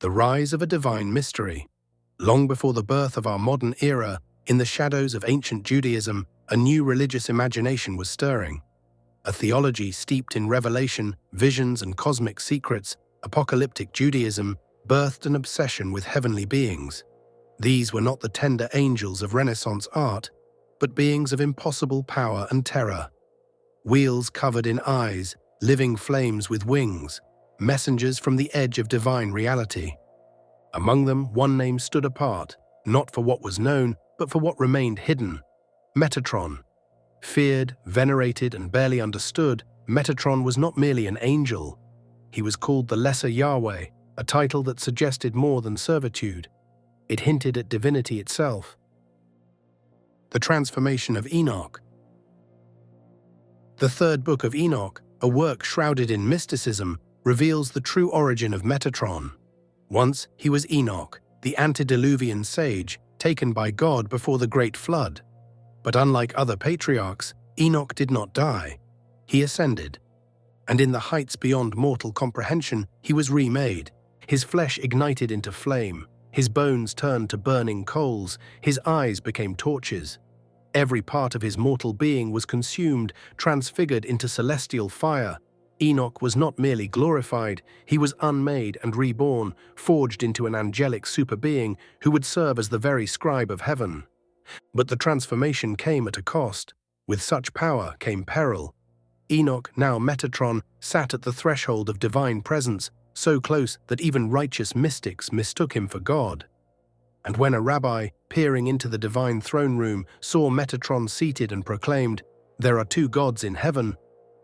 the rise of a divine mystery. Long before the birth of our modern era, in the shadows of ancient Judaism, a new religious imagination was stirring. A theology steeped in revelation, visions, and cosmic secrets, apocalyptic Judaism birthed an obsession with heavenly beings. These were not the tender angels of Renaissance art, but beings of impossible power and terror. Wheels covered in eyes, living flames with wings, messengers from the edge of divine reality. Among them, one name stood apart, not for what was known, but for what remained hidden: Metatron. Feared, venerated, and barely understood, Metatron was not merely an angel. He was called the Lesser Yahweh, a title that suggested more than servitude. It hinted at divinity itself. The Transformation of Enoch. The Third Book of Enoch, a work shrouded in mysticism, reveals the true origin of Metatron. Once he was Enoch, the antediluvian sage, taken by God before the Great Flood. But unlike other patriarchs, Enoch did not die. He ascended. And in the heights beyond mortal comprehension, he was remade. His flesh ignited into flame. His bones turned to burning coals. His eyes became torches. Every part of his mortal being was consumed, transfigured into celestial fire. Enoch was not merely glorified, he was unmade and reborn, forged into an angelic superbeing who would serve as the very scribe of heaven. But the transformation came at a cost. With such power came peril. Enoch, now Metatron, sat at the threshold of divine presence, so close that even righteous mystics mistook him for God. And when a rabbi, peering into the divine throne room, saw Metatron seated and proclaimed, "There are two gods in heaven,"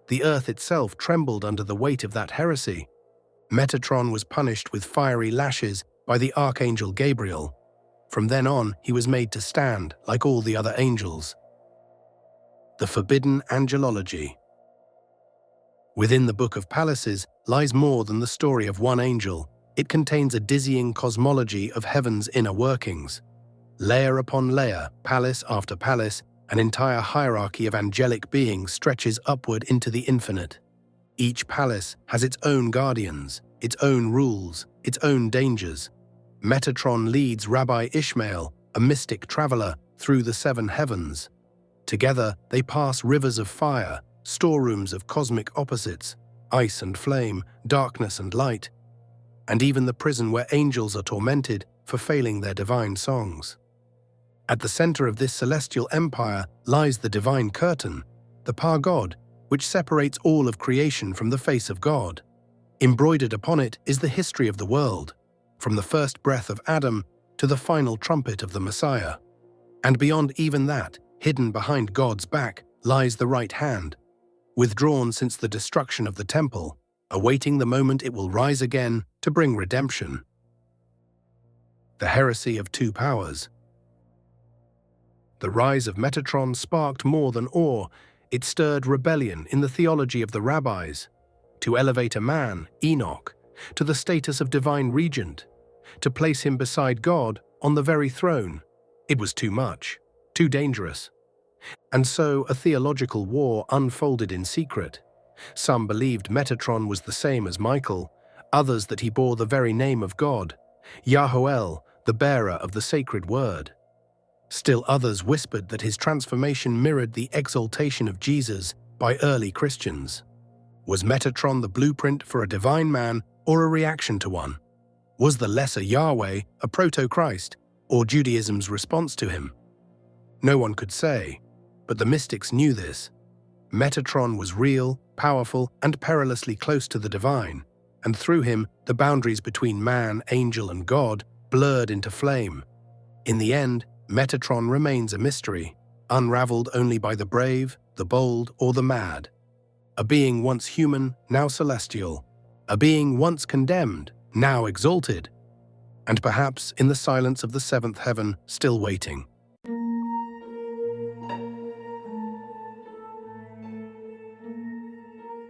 the earth itself trembled under the weight of that heresy. Metatron was punished with fiery lashes by the archangel Gabriel. From then on, he was made to stand like all the other angels. The Forbidden Angelology. Within the Book of Palaces lies more than the story of one angel. It contains a dizzying cosmology of heaven's inner workings. Layer upon layer, palace after palace, an entire hierarchy of angelic beings stretches upward into the infinite. Each palace has its own guardians, its own rules, its own dangers. Metatron leads Rabbi Ishmael, a mystic traveler, through the seven heavens. Together, they pass rivers of fire, storerooms of cosmic opposites, ice and flame, darkness and light, and even the prison where angels are tormented for failing their divine songs. At the center of this celestial empire lies the divine curtain, the Par-God, which separates all of creation from the face of God. Embroidered upon it is the history of the world, from the first breath of Adam to the final trumpet of the Messiah. And beyond even that, hidden behind God's back, lies the right hand, withdrawn since the destruction of the temple, awaiting the moment it will rise again to bring redemption. The Heresy of Two Powers. The rise of Metatron sparked more than awe. It stirred rebellion in the theology of the rabbis. To elevate a man, Enoch, to the status of divine regent, to place him beside God on the very throne, it was too much, too dangerous. And so a theological war unfolded in secret. Some believed Metatron was the same as Michael, others that he bore the very name of God, Yahoel, the bearer of the sacred word. Still others whispered that his transformation mirrored the exaltation of Jesus by early Christians. Was Metatron the blueprint for a divine man or a reaction to one? Was the Lesser Yahweh a proto-Christ or Judaism's response to him? No one could say, but the mystics knew this. Metatron was real, powerful, and perilously close to the divine, and through him the boundaries between man, angel, and God blurred into flame. In the end, Metatron remains a mystery, unraveled only by the brave, the bold, or the mad. A being once human, now celestial. A being once condemned, now exalted. And perhaps in the silence of the seventh heaven, still waiting.